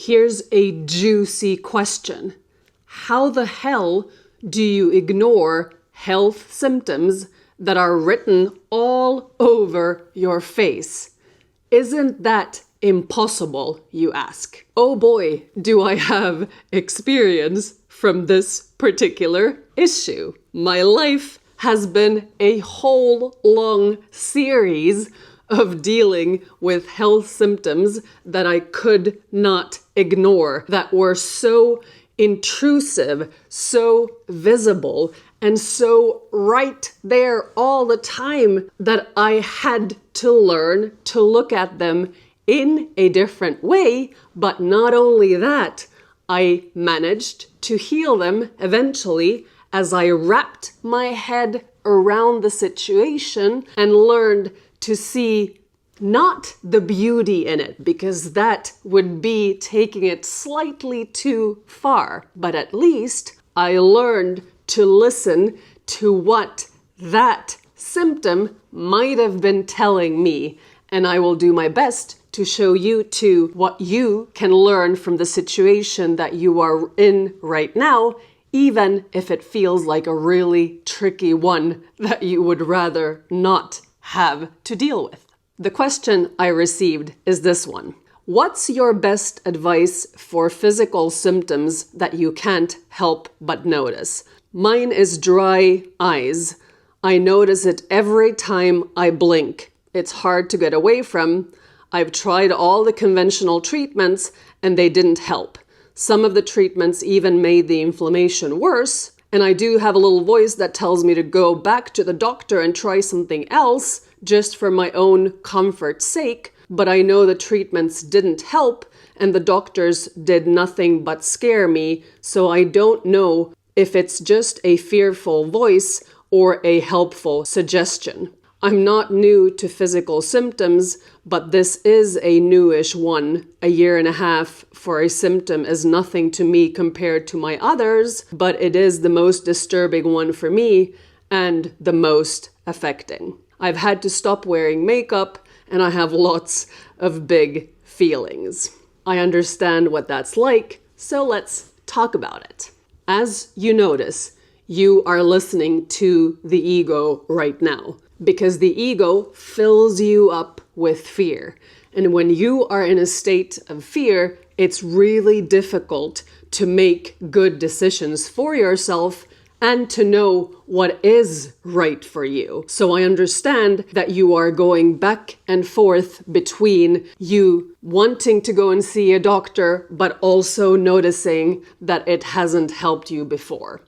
Here's a juicy question. How the hell do you ignore health symptoms that are written all over your face? Isn't that impossible, you ask? Oh boy, do I have experience from this particular issue. My life has been a whole long series of dealing with health symptoms that I could not ignore, that were so intrusive, so visible, and so right there all the time that I had to learn to look at them in a different way. But not only that, I managed to heal them eventually as I wrapped my head around the situation and learned to see not the beauty in it, because that would be taking it slightly too far, but at least I learned to listen to what that symptom might have been telling me, and I will do my best to show you too what you can learn from the situation that you are in right now, even if it feels like a really tricky one that you would rather not have to deal with. The question I received is this one. What's your best advice for physical symptoms that you can't help but notice? Mine is dry eyes. I notice it every time I blink. It's hard to get away from. I've tried all the conventional treatments and they didn't help. Some of the treatments even made the inflammation worse. And I do have a little voice that tells me to go back to the doctor and try something else just for my own comfort's sake. But I know the treatments didn't help and the doctors did nothing but scare me. So I don't know if it's just a fearful voice or a helpful suggestion. I'm not new to physical symptoms, but this is a newish one. A year and a half for a symptom is nothing to me compared to my others, but it is the most disturbing one for me and the most affecting. I've had to stop wearing makeup and I have lots of big feelings. I understand what that's like, so let's talk about it. As you notice, you are listening to the ego right now, because the ego fills you up with fear. And when you are in a state of fear, it's really difficult to make good decisions for yourself and to know what is right for you. So I understand that you are going back and forth between you wanting to go and see a doctor, but also noticing that it hasn't helped you before.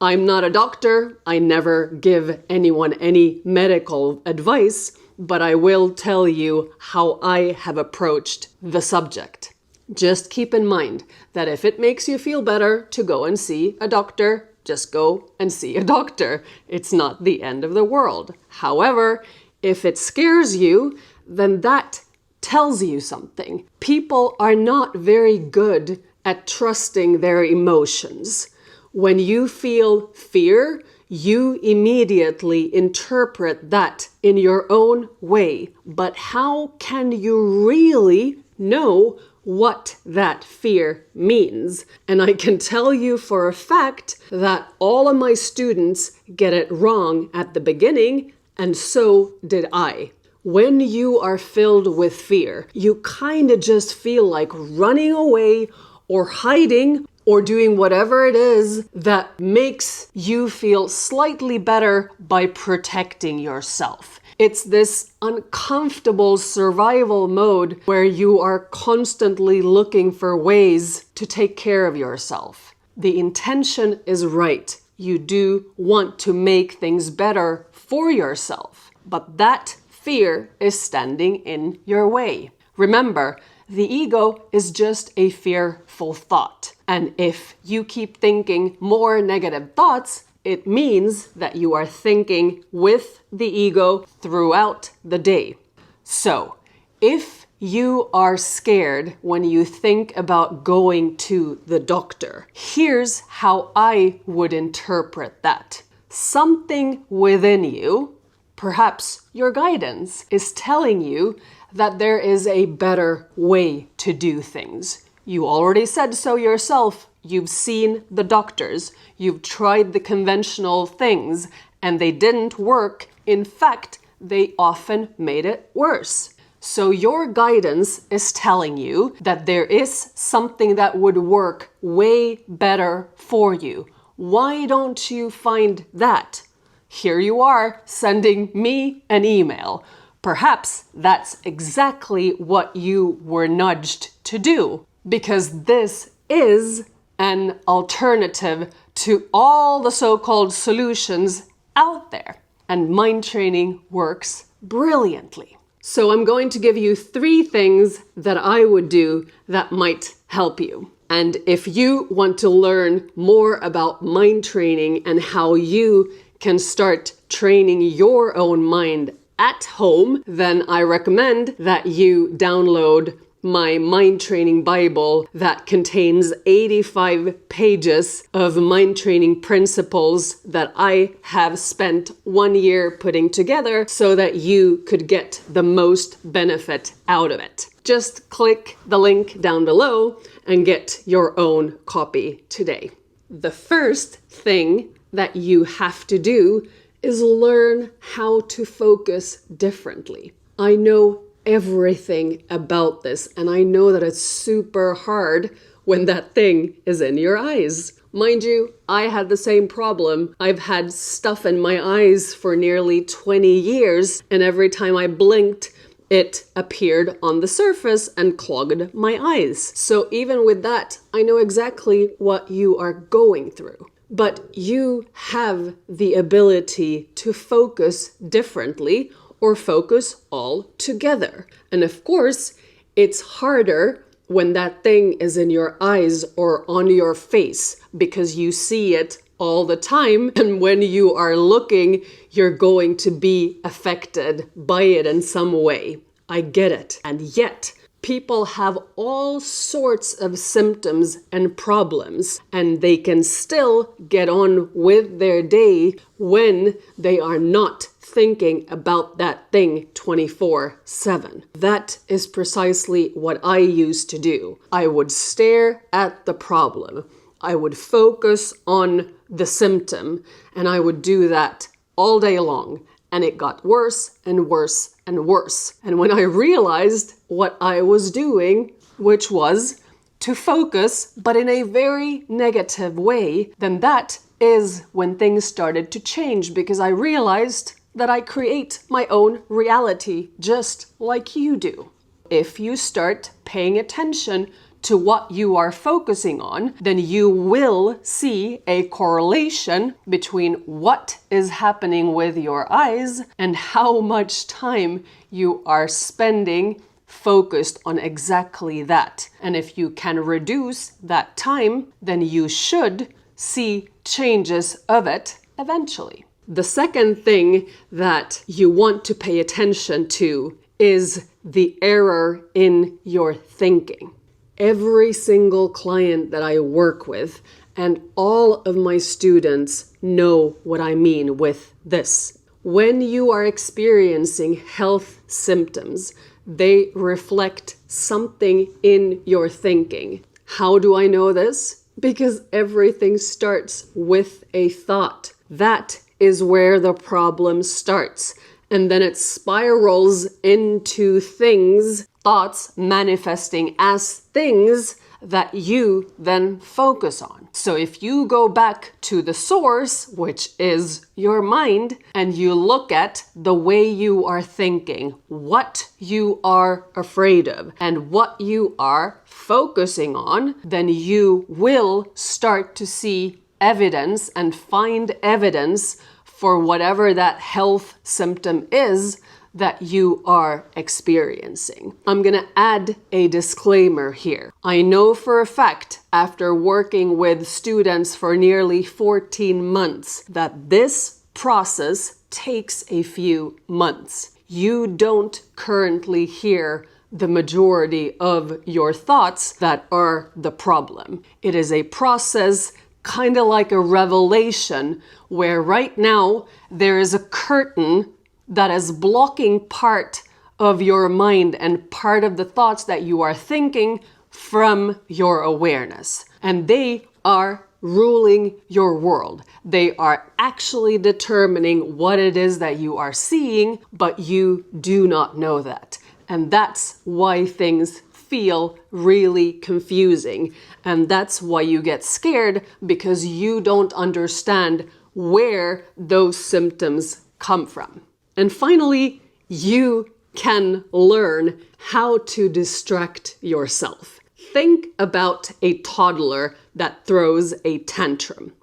I'm not a doctor. I never give anyone any medical advice, but I will tell you how I have approached the subject. Just keep in mind that if it makes you feel better to go and see a doctor, just go and see a doctor. It's not the end of the world. However, if it scares you, then that tells you something. People are not very good at trusting their emotions. When you feel fear, you immediately interpret that in your own way. But how can you really know what that fear means? And I can tell you for a fact that all of my students get it wrong at the beginning, and so did I. When you are filled with fear, you kind of just feel like running away or hiding or doing whatever it is that makes you feel slightly better by protecting yourself. It's this uncomfortable survival mode where you are constantly looking for ways to take care of yourself. The intention is right. You do want to make things better for yourself, but that fear is standing in your way. Remember, the ego is just a fearful thought. And if you keep thinking more negative thoughts, it means that you are thinking with the ego throughout the day. So, if you are scared when you think about going to the doctor, here's how I would interpret that. Something within you, perhaps your guidance, is telling you that there is a better way to do things. You already said so yourself. You've seen the doctors. You've tried the conventional things, and they didn't work. In fact, they often made it worse. So your guidance is telling you that there is something that would work way better for you. Why don't you find that? Here you are sending me an email. Perhaps that's exactly what you were nudged to do, because this is an alternative to all the so-called solutions out there. And mind training works brilliantly. So I'm going to give you 3 things that I would do that might help you. And if you want to learn more about mind training and how you can start training your own mind at home, then I recommend that you download my Mind Training Bible that contains 85 pages of mind training principles that I have spent 1 year putting together so that you could get the most benefit out of it. Just click the link down below and get your own copy today. The first thing that you have to do is learn how to focus differently. I know everything about this, and I know that it's super hard when that thing is in your eyes. Mind you, I had the same problem. I've had stuff in my eyes for nearly 20 years, and every time I blinked, it appeared on the surface and clogged my eyes. So even with that, I know exactly what you are going through. But you have the ability to focus differently or focus all together. And of course, it's harder when that thing is in your eyes or on your face because you see it all the time. And when you are looking, you're going to be affected by it in some way. I get it. And yet, people have all sorts of symptoms and problems, and they can still get on with their day when they are not thinking about that thing 24/7. That is precisely what I used to do. I would stare at the problem. I would focus on the symptom, and I would do that all day long. And it got worse and worse and worse. And when I realized what I was doing, which was to focus, but in a very negative way, then that is when things started to change, because I realized that I create my own reality just like you do. If you start paying attention to what you are focusing on, then you will see a correlation between what is happening with your eyes and how much time you are spending focused on exactly that. And if you can reduce that time, then you should see changes of it eventually. The second thing that you want to pay attention to is the error in your thinking. Every single client that I work with and all of my students know what I mean with this. When you are experiencing health symptoms, they reflect something in your thinking. How do I know this? Because everything starts with a thought. That is where the problem starts. And then it spirals into things, thoughts manifesting as things that you then focus on. So if you go back to the source, which is your mind, and you look at the way you are thinking, what you are afraid of, and what you are focusing on, then you will start to see evidence and find evidence for whatever that health symptom is that you are experiencing. I'm going to add a disclaimer here. I know for a fact, after working with students for nearly 14 months, that this process takes a few months. You don't currently hear the majority of your thoughts that are the problem. It is a process kind of like a revelation where right now there is a curtain that is blocking part of your mind and part of the thoughts that you are thinking from your awareness, and they are ruling your world. They are actually determining what it is that you are seeing, but you do not know that. And that's why things feel really confusing. And that's why you get scared, because you don't understand where those symptoms come from. And finally, you can learn how to distract yourself. Think about a toddler that throws a tantrum.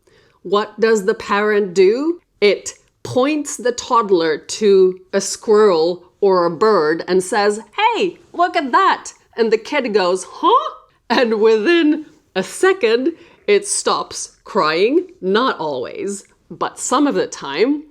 What does the parent do? It points the toddler to a squirrel or a bird and says, "Hey, look at that." And the kid goes, "Huh?" And within a second, it stops crying. Not always, but some of the time,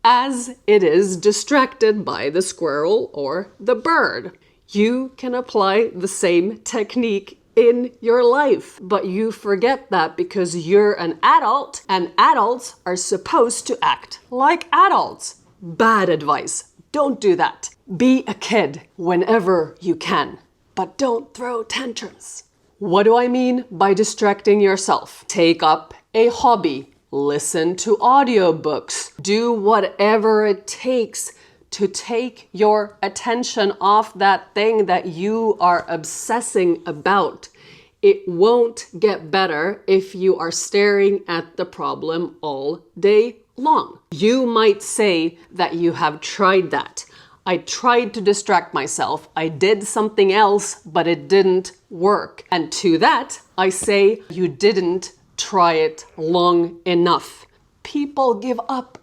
as it is distracted by the squirrel or the bird. You can apply the same technique in your life, but you forget that because you're an adult, and adults are supposed to act like adults. Bad advice. Don't do that. Be a kid whenever you can, but don't throw tantrums. What do I mean by distracting yourself? Take up a hobby. Listen to audiobooks. Do whatever it takes to take your attention off that thing that you are obsessing about. It won't get better if you are staring at the problem all day long. You might say that you have tried that. I tried to distract myself. I did something else, but it didn't work. And to that, I say you didn't try it long enough. People give up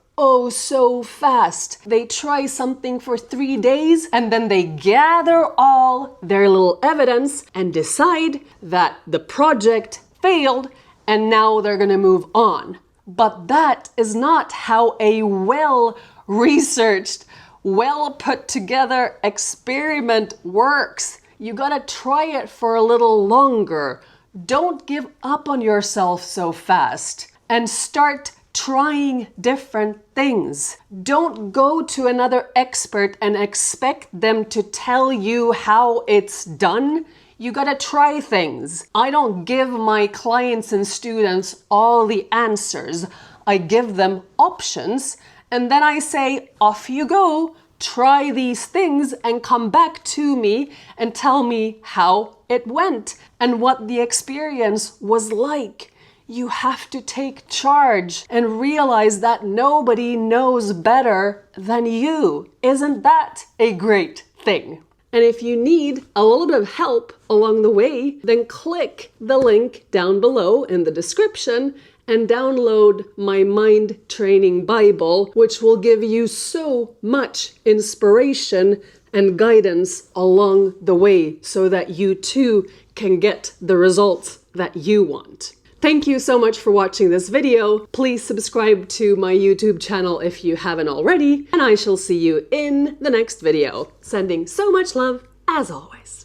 so fast. They try something for 3 days and then they gather all their little evidence and decide that the project failed and now they're going to move on. But that is not how a well-researched, well-put-together experiment works. You gotta try it for a little longer. Don't give up on yourself so fast and start trying different things. Don't go to another expert and expect them to tell you how it's done. You gotta try things. I don't give my clients and students all the answers. I give them options and then I say, off you go, try these things and come back to me and tell me how it went and what the experience was like. You have to take charge and realize that nobody knows better than you. Isn't that a great thing? And if you need a little bit of help along the way, then click the link down below in the description and download my Mind Training Bible, which will give you so much inspiration and guidance along the way so that you too can get the results that you want. Thank you so much for watching this video. Please subscribe to my YouTube channel if you haven't already, and I shall see you in the next video. Sending so much love, as always.